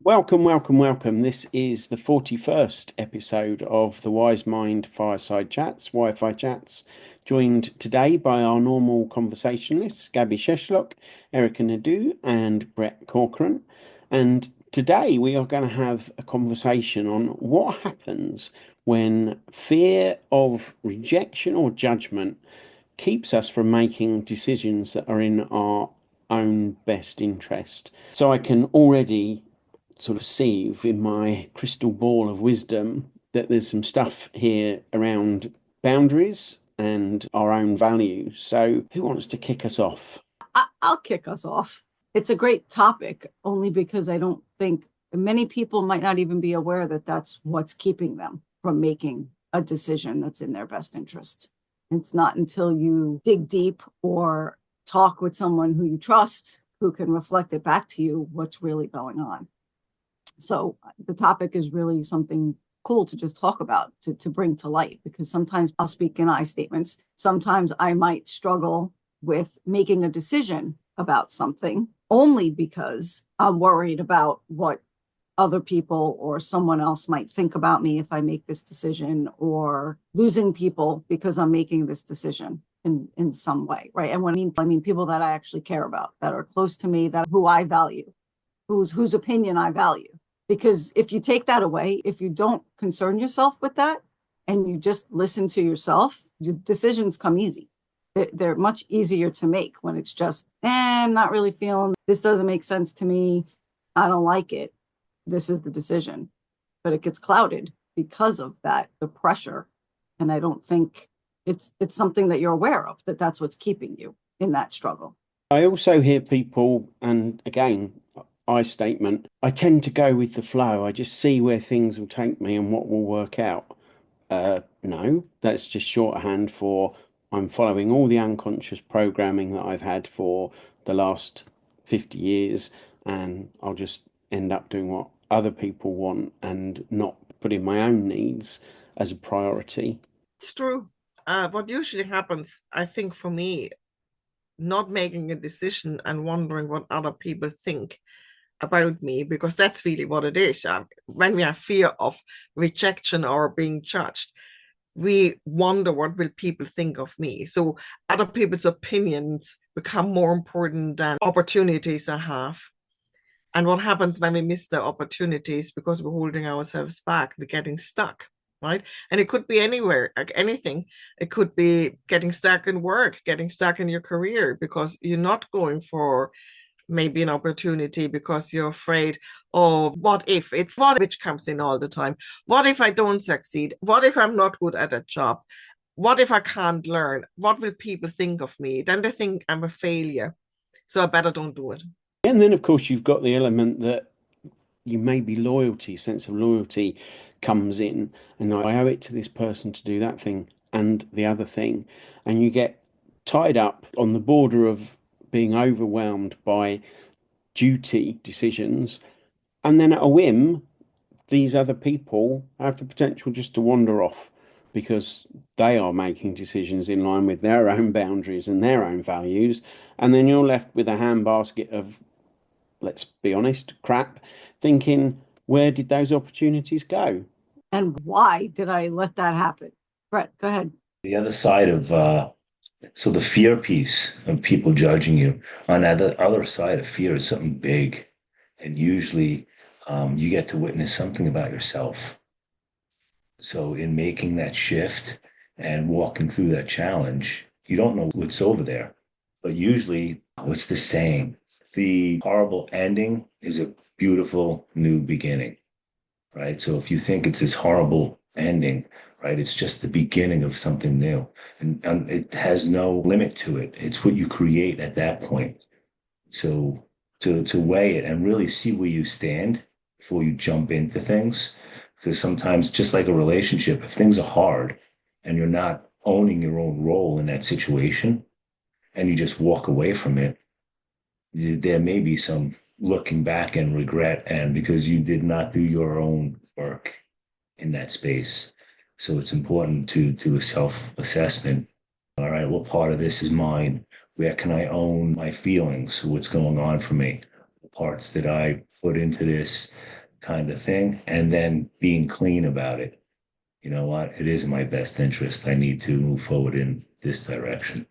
Welcome, welcome, welcome. This is the 41st episode of the Wise Mind Fireside Chats, Wi-Fi Chats, joined today by our normal conversationalists, Gabby Sheshlock, Erika Nadeau, and Brett Corcoran. And today we are going to have a conversation on what happens when fear of rejection or judgment keeps us from making decisions that are in our own best interest. So I can already sort of see in my crystal ball of wisdom that there's some stuff here around boundaries and our own values. So, who wants to kick us off? I'll kick us off. It's a great topic only because I don't think many people might not even be aware that that's what's keeping them from making a decision that's in their best interest. It's not until you dig deep or talk with someone who you trust who can reflect it back to you what's really going on. So the topic is really something cool to just talk about, to bring to light, because sometimes I'll speak in I statements. Sometimes I might struggle with making a decision about something only because I'm worried about what other people or someone else might think about me if I make this decision, or losing people because I'm making this decision in some way, right? And when I mean people that I actually care about, that are close to me, that who I value, whose opinion I value. Because if you take that away, if you don't concern yourself with that and you just listen to yourself, your decisions come easy. They're much easier to make when it's just, I'm not really feeling this, doesn't make sense to me. I don't like it. This is the decision. But it gets clouded because of that, the pressure. And I don't think it's something that you're aware of, that's what's keeping you in that struggle. I also hear people, and again, I statement, I tend to go with the flow. I just see where things will take me and what will work out. No, that's just shorthand for I'm following all the unconscious programming that I've had for the last 50 years, and I'll just end up doing what other people want and not putting my own needs as a priority. It's true. What usually happens, I think, for me, not making a decision and wondering what other people think about me, because that's really what it is. When we have fear of rejection or being judged, we wonder what will people think of me. So other people's opinions become more important than opportunities I have. And what happens when we miss the opportunities because we're holding ourselves back? We're getting stuck, right? And it could be anywhere, like anything. It could be getting stuck in work, getting stuck in your career because you're not going for maybe an opportunity because you're afraid, oh, what if? It's what which comes in all the time. What if I don't succeed? What if I'm not good at a job? What if I can't learn? What will people think of me? Then they think I'm a failure. So I better don't do it. And then, of course, you've got the element that you maybe loyalty, sense of loyalty comes in, and I owe it to this person to do that thing and the other thing. And you get tied up on the border of being overwhelmed by duty decisions. And then at a whim, these other people have the potential just to wander off because they are making decisions in line with their own boundaries and their own values. And then you're left with a handbasket of, let's be honest, crap, thinking, where did those opportunities go? And why did I let that happen? Brett, go ahead. The other side of so the fear piece of people judging you, on the other side of fear is something big, and usually you get to witness something about yourself. So in making that shift and walking through that challenge, you don't know what's over there, but usually, what's the saying? The horrible ending is a beautiful new beginning, right? So if you think it's this horrible ending, right, it's just the beginning of something new, and it has no limit to it. It's what you create at that point. So to weigh it and really see where you stand before you jump into things, because sometimes, just like a relationship, if things are hard and you're not owning your own role in that situation and you just walk away from it, there may be some looking back and regret, and because you did not do your own work in that space. So it's important to do a self-assessment. All right, what part of this is mine? Where can I own my feelings? What's going on for me? The parts that I put into this kind of thing, and then being clean about it. You know what? It is in my best interest. I need to move forward in this direction.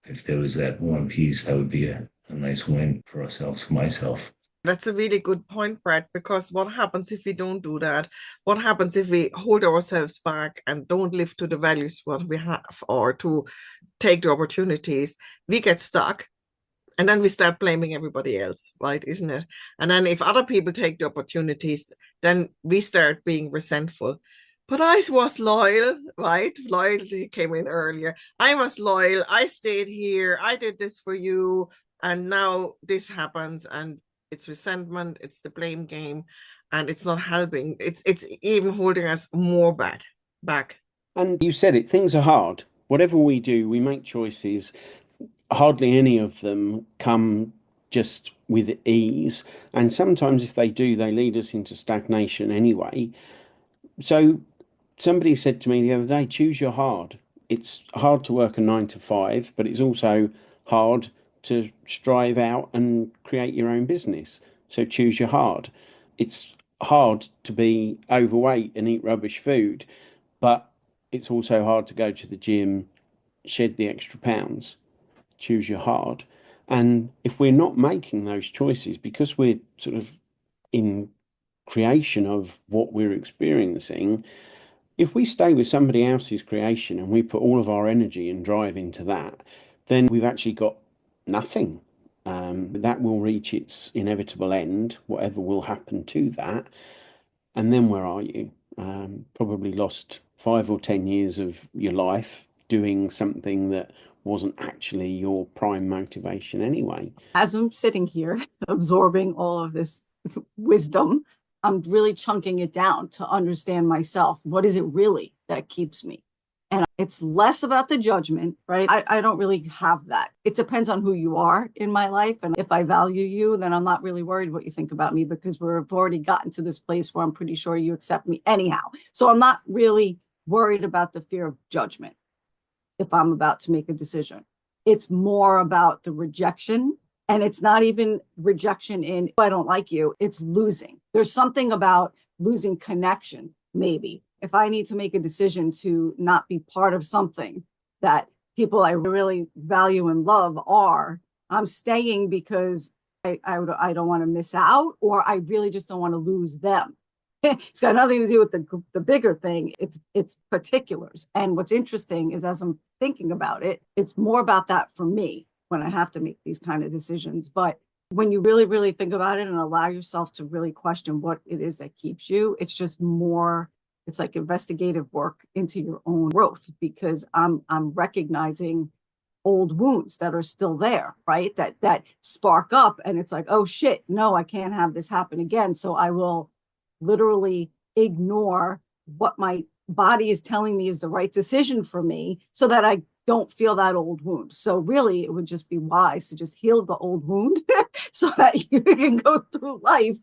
If there was that one piece, that would be a nice win for ourselves, for myself. That's a really good point, Brett, because what happens if we don't do that? What happens if we hold ourselves back and don't live to the values what we have or to take the opportunities? We get stuck and then we start blaming everybody else, right? Isn't it? And then if other people take the opportunities, then we start being resentful. But I was loyal, right? Loyalty came in earlier. I was loyal. I stayed here. I did this for you. And now this happens. And it's resentment. It's the blame game. And it's not helping. It's even holding us more back. And you said it, things are hard. Whatever we do, we make choices. Hardly any of them come just with ease. And sometimes if they do, they lead us into stagnation anyway. So somebody said to me the other day, choose your hard. It's hard to work a 9 to 5, but it's also hard to strive out and create your own business. So choose your hard. It's hard to be overweight and eat rubbish food, but it's also hard to go to the gym, shed the extra pounds. Choose your hard. And if we're not making those choices because we're sort of in creation of what we're experiencing, if we stay with somebody else's creation and we put all of our energy and drive into that, then we've actually got nothing. That will reach its inevitable end, whatever will happen to that. And then where are you? Probably lost 5 or 10 years of your life doing something that wasn't actually your prime motivation anyway. As I'm sitting here absorbing all of this wisdom, I'm really chunking it down to understand myself. What is it really that keeps me? And it's less about the judgment, right? I don't really have that. It depends on who you are in my life. And if I value you, then I'm not really worried what you think about me because we've already gotten to this place where I'm pretty sure you accept me anyhow. So I'm not really worried about the fear of judgment if I'm about to make a decision. It's more about the rejection. And it's not even rejection in, I don't like you, it's losing. There's something about losing connection, maybe. If I need to make a decision to not be part of something that people I really value and love are, I'm staying because I don't want to miss out, or I really just don't want to lose them. It's got nothing to do with the bigger thing. It's particulars. And what's interesting is as I'm thinking about it, it's more about that for me when I have to make these kind of decisions. But when you really, really think about it and allow yourself to really question what it is that keeps you, it's just more, it's like investigative work into your own growth, because I'm recognizing old wounds that are still there, right? That spark up and it's like, oh shit, no, I can't have this happen again. So I will literally ignore what my body is telling me is the right decision for me so that I don't feel that old wound. So really, it would just be wise to just heal the old wound so that you can go through life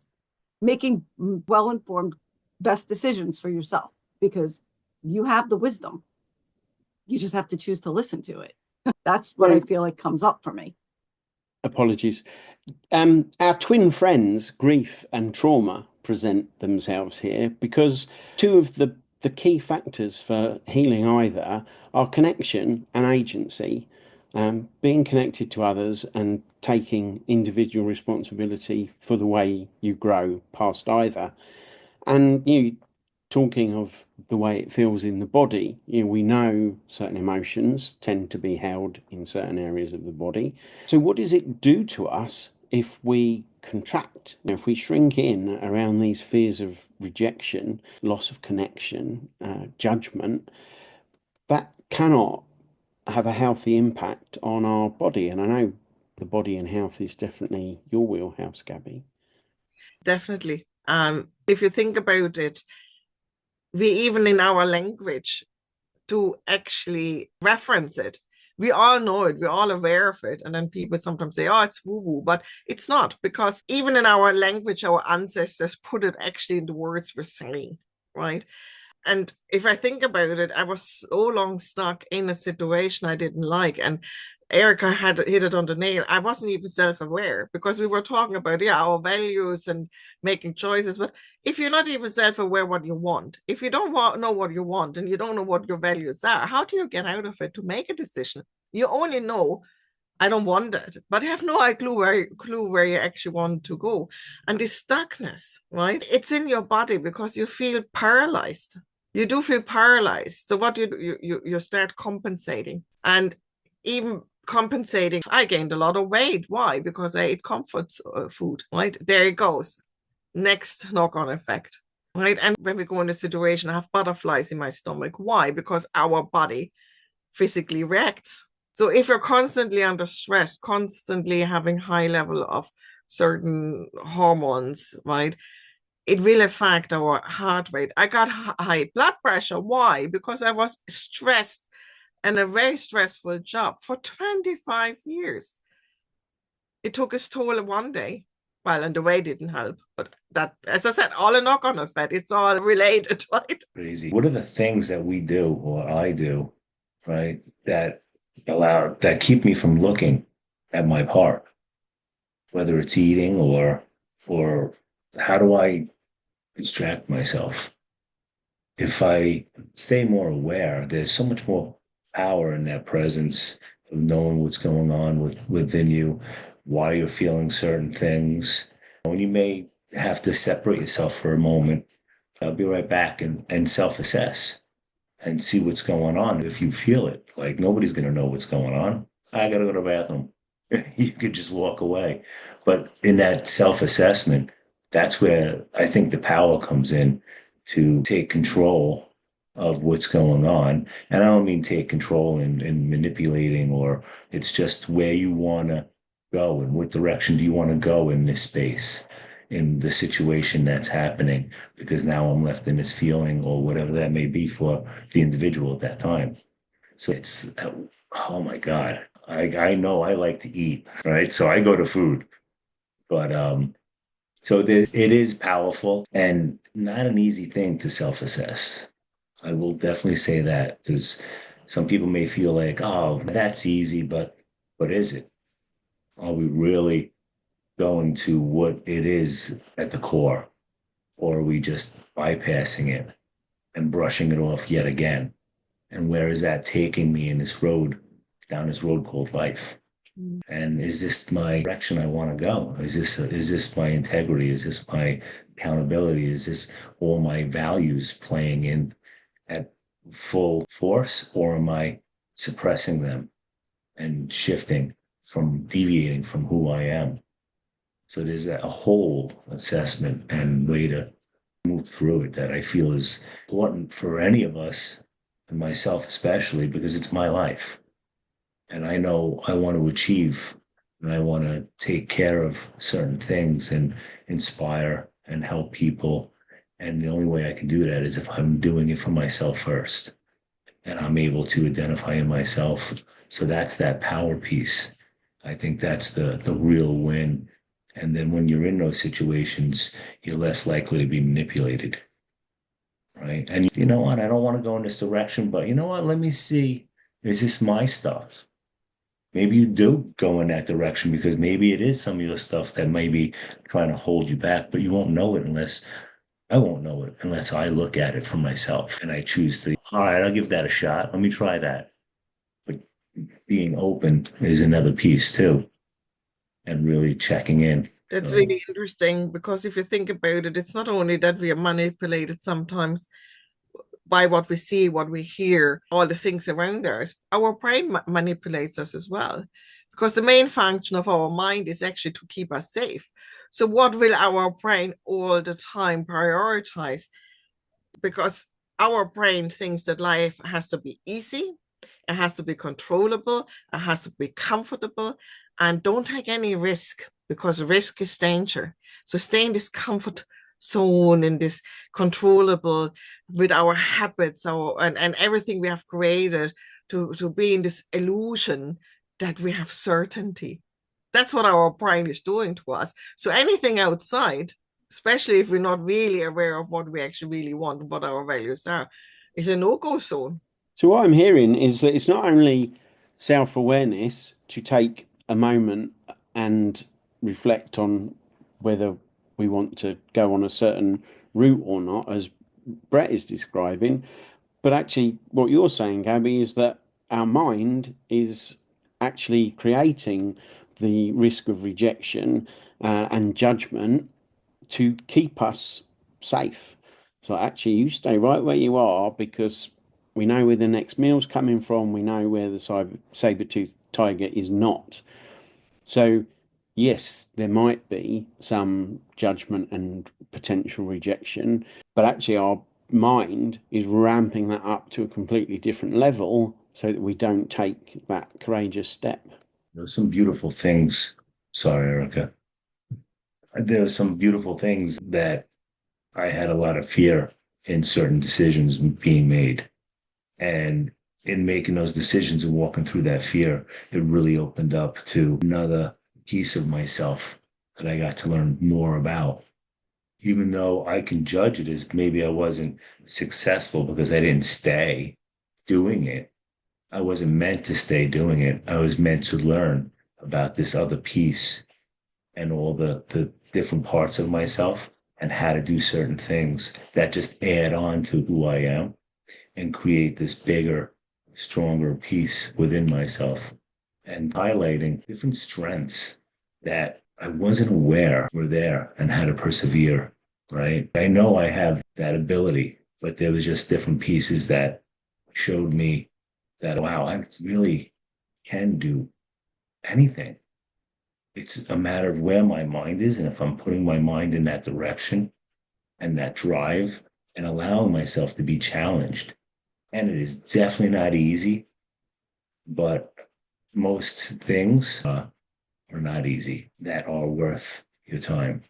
making well-informed, best decisions for yourself, because you have the wisdom. You just have to choose to listen to it. That's what I feel like comes up for me. Apologies. Our twin friends, grief and trauma, present themselves here because two of the key factors for healing either are connection and agency, being connected to others and taking individual responsibility for the way you grow past either. And you talking of the way it feels in the body, we know certain emotions tend to be held in certain areas of the body. So what does it do to us if we contract, if we shrink in around these fears of rejection, loss of connection, judgment? That cannot have a healthy impact on our body. And I know the body and health is definitely your wheelhouse, Gabby. Definitely. If you think about it, we even in our language to actually reference it. We all know it, we're all aware of it. And then people sometimes say, oh, it's woo-woo, but it's not, because even in our language, our ancestors put it actually in the words we're saying, right? And if I think about it, I was so long stuck in a situation I didn't like. And Erika had hit it on the nail. I wasn't even self-aware because we were talking about our values and making choices. But if you're not even self-aware what you want, if you don't know what you want and you don't know what your values are, how do you get out of it to make a decision? You only know I don't want it, but you have no clue where you actually want to go. And this stuckness, right? It's in your body because you feel paralyzed. You do feel paralyzed. So what you start compensating, and even compensating. I gained a lot of weight. Why? Because I ate comfort food. Right there it goes. Next knock-on effect. Right, and when we go in a situation, I have butterflies in my stomach. Why? Because our body physically reacts. So if you're constantly under stress, constantly having high level of certain hormones, right, it will affect our heart rate. I got high blood pressure. Why? Because I was stressed and a very stressful job for 25 years. It took its toll one day. Well, and the way didn't help. But that, as I said, all a knock-on effect. It's all related, right? Crazy. What are the things that we do or I do, right, that keep me from looking at my part, whether it's eating or how do I distract myself? If I stay more aware, there's so much more power in that presence of knowing what's going on within you, why you're feeling certain things. When you may have to separate yourself for a moment, I'll be right back and self-assess and see what's going on. If you feel it, like nobody's going to know what's going on. I got to go to the bathroom. You could just walk away. But in that self-assessment, that's where I think the power comes in to take control of what's going on. And I don't mean take control in manipulating, or it's just where you want to go and what direction do you want to go in this space, in the situation that's happening, because now I'm left in this feeling or whatever that may be for the individual at that time. So it's, oh my God, I know I like to eat, right? So I go to food, but so it is powerful and not an easy thing to self-assess. I will definitely say that, because some people may feel like, oh, that's easy, but is it? Are we really going to what it is at the core? Or are we just bypassing it and brushing it off yet again? And where is that taking me in this road, down this road called life? And is this my direction I want to go? Is this my integrity? Is this my accountability? Is this all my values playing in at full force, or am I suppressing them and shifting from deviating from who I am? So there's a whole assessment and way to move through it that I feel is important for any of us, and myself especially, because it's my life. And I know I want to achieve and I want to take care of certain things and inspire and help people. And the only way I can do that is if I'm doing it for myself first and I'm able to identify in myself. So that's that power piece. I think that's the real win. And then when you're in those situations, you're less likely to be manipulated. Right. And you know what? I don't want to go in this direction, but you know what? Let me see. Is this my stuff? Maybe you do go in that direction because maybe it is some of your stuff that may be trying to hold you back, but you won't know it unless I won't know it unless I look at it for myself and I choose to, all right, I'll give that a shot. Let me try that. But being open is another piece too, and really checking in. That's really interesting, because if you think about it, it's not only that we are manipulated sometimes by what we see, what we hear, all the things around us. Our brain manipulates us as well, because the main function of our mind is actually to keep us safe. So what will our brain all the time prioritize? Because our brain thinks that life has to be easy, it has to be controllable, it has to be comfortable, and don't take any risk, because risk is danger. So stay in this comfort zone, in this controllable, with our habits, and everything we have created to be in this illusion that we have certainty. That's what our brain is doing to us. So anything outside, especially if we're not really aware of what we actually really want, what our values are, is a no-go zone. So what I'm hearing is that it's not only self-awareness, to take a moment and reflect on whether we want to go on a certain route or not, as Brett is describing. But actually, what you're saying, Gabby, is that our mind is actually creating the risk of rejection and judgment to keep us safe. So actually, you stay right where you are because we know where the next meal's coming from. We know where the saber-toothed tiger is not. So yes, there might be some judgment and potential rejection, but actually our mind is ramping that up to a completely different level so that we don't take that courageous step. There's some beautiful things. Sorry, Erika. There are some beautiful things that I had a lot of fear in certain decisions being made. And in making those decisions and walking through that fear, it really opened up to another piece of myself that I got to learn more about. Even though I can judge it as maybe I wasn't successful because I didn't stay doing it. I wasn't meant to stay doing it. I was meant to learn about this other piece and all the different parts of myself and how to do certain things that just add on to who I am and create this bigger, stronger piece within myself and highlighting different strengths that I wasn't aware were there and how to persevere, right? I know I have that ability, but there was just different pieces that showed me that, wow, I really can do anything. It's a matter of where my mind is. And if I'm putting my mind in that direction and that drive and allowing myself to be challenged, and it is definitely not easy, but most things are not easy that are worth your time,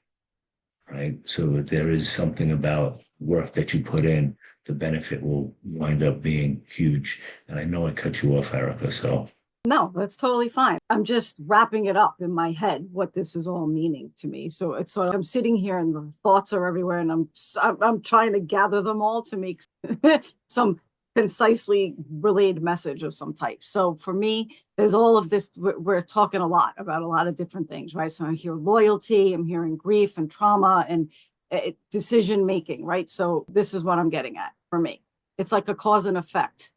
right? So there is something about work that you put in, the benefit will wind up being huge. And I know I cut you off, Erika, so. No, that's totally fine. I'm just wrapping it up in my head, what this is all meaning to me. So it's sort of, I'm sitting here and the thoughts are everywhere and I'm trying to gather them all to make some concisely relayed message of some type. So for me, there's all of this, we're talking a lot about a lot of different things, right? So I hear loyalty, I'm hearing grief and trauma and decision making, right? So this is what I'm getting at for me. It's like a cause and effect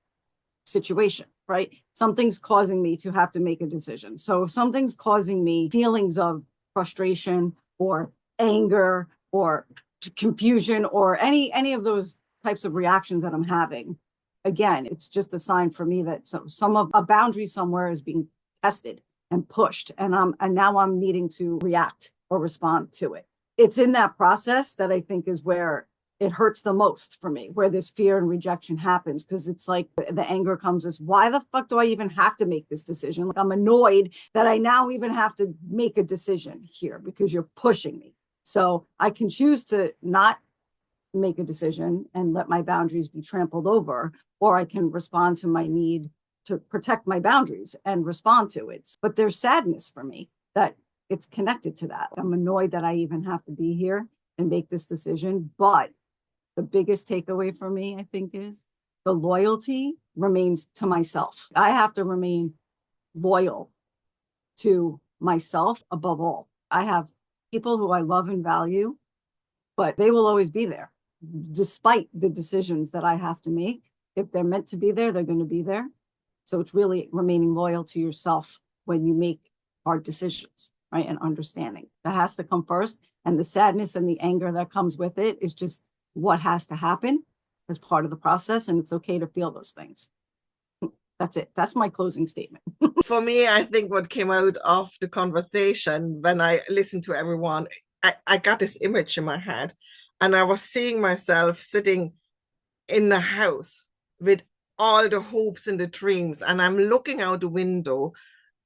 situation, right? Something's causing me to have to make a decision. So if something's causing me feelings of frustration or anger or confusion or any of those types of reactions that I'm having, again, it's just a sign for me that some of a boundary somewhere is being tested and pushed, and now I'm needing to react or respond to it. It's in that process that I think is where it hurts the most for me, where this fear and rejection happens, because it's like the anger comes as, why the fuck do I even have to make this decision? Like, I'm annoyed that I now even have to make a decision here because you're pushing me. So I can choose to not make a decision and let my boundaries be trampled over, or I can respond to my need to protect my boundaries and respond to it. But there's sadness for me that it's connected to that. I'm annoyed that I even have to be here and make this decision. But the biggest takeaway for me, I think, is the loyalty remains to myself. I have to remain loyal to myself above all. I have people who I love and value, but they will always be there, despite the decisions that I have to make. If they're meant to be there, they're going to be there. So it's really remaining loyal to yourself when you make hard decisions, right? And understanding that has to come first. And the sadness and the anger that comes with it is just what has to happen as part of the process. And it's okay to feel those things. That's it. That's my closing statement. For me, I think what came out of the conversation when I listened to everyone, I got this image in my head, and I was seeing myself sitting in the house with all the hopes and the dreams, and I'm looking out the window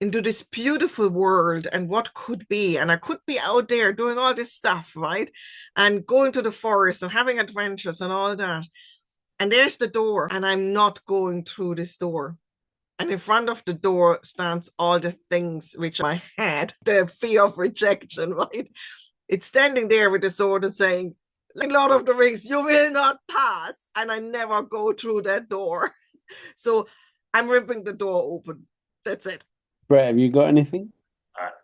into this beautiful world and what could be, and I could be out there doing all this stuff, right? And going to the forest and having adventures and all that. And there's the door, and I'm not going through this door. And in front of the door stands all the things which I had, the fear of rejection, right? It's standing there with the sword and saying, like Lord of the Rings, you will not pass. And I never go through that door. So I'm ripping the door open. That's it. Brett, have you got anything?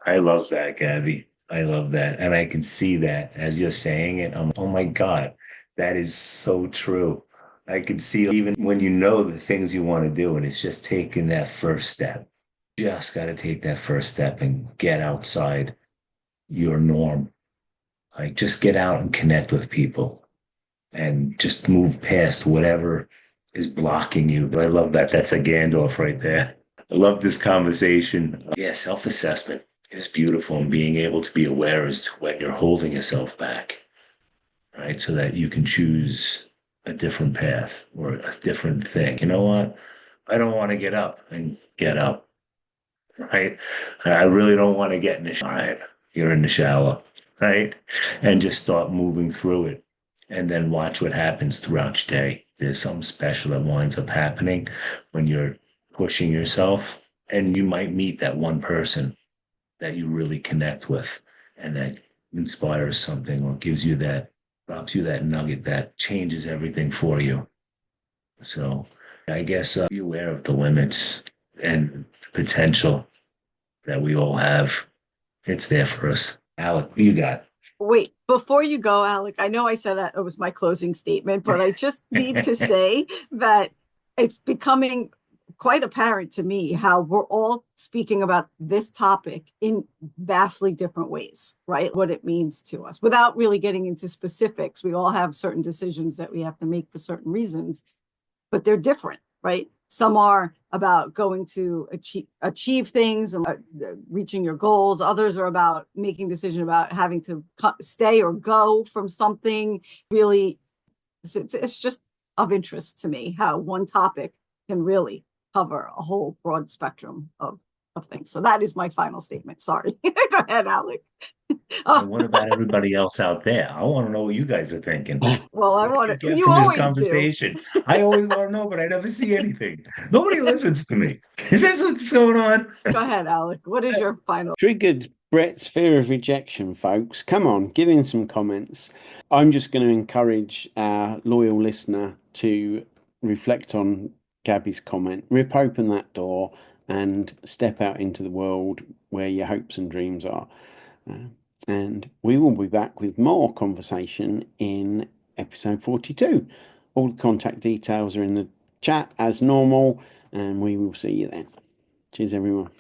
I love that, Gabby. I love that. And I can see that as you're saying it. Oh my God, that is so true. I can see even when you know the things you want to do, and it's just taking that first step. Just got to take that first step and get outside your norm. Like just get out and connect with people and just move past whatever is blocking you. I love that. That's a Gandalf right there. I love this conversation. Yeah, self-assessment is beautiful and being able to be aware as to when you're holding yourself back, right? So that you can choose a different path or a different thing. You know what? I don't want to get up and get up, right? I really don't want to get in the shower. All right, you're in the shower, right? And just start moving through it and then watch what happens throughout your day. There's something special that winds up happening when you're pushing yourself, and you might meet that one person that you really connect with and that inspires something or gives you that, drops you that nugget that changes everything for you. So I guess be aware of the limits and potential that we all have. It's there for us. Alec, what you got? Wait, before you go, Alec, I know I said that it was my closing statement, but I just need to say that it's becoming quite apparent to me how we're all speaking about this topic in vastly different ways, right? What it means to us without really getting into specifics. We all have certain decisions that we have to make for certain reasons, but they're different, right? Some are about going to achieve things and reaching your goals. Others are about making decision about having to stay or go from something. Really, it's just of interest to me how one topic can really cover a whole broad spectrum of things. So that is my final statement. Sorry. Go ahead, Alec. And what about everybody else out there? I want to know what you guys are thinking. Well, I What did want you to, get you from this always do. conversation? I always want to know, but I never see anything. Nobody listens to me. Is this what's going on? Go ahead, Alec. What is your final? Triggered Brett's fear of rejection, folks. Come on, give in some comments. I'm just going to encourage our loyal listener to reflect on Gabby's comment, rip open that door, and step out into the world where your hopes and dreams are. And we will be back with more conversation in episode 42. All the contact details are in the chat as normal, and we will see you then. Cheers, everyone.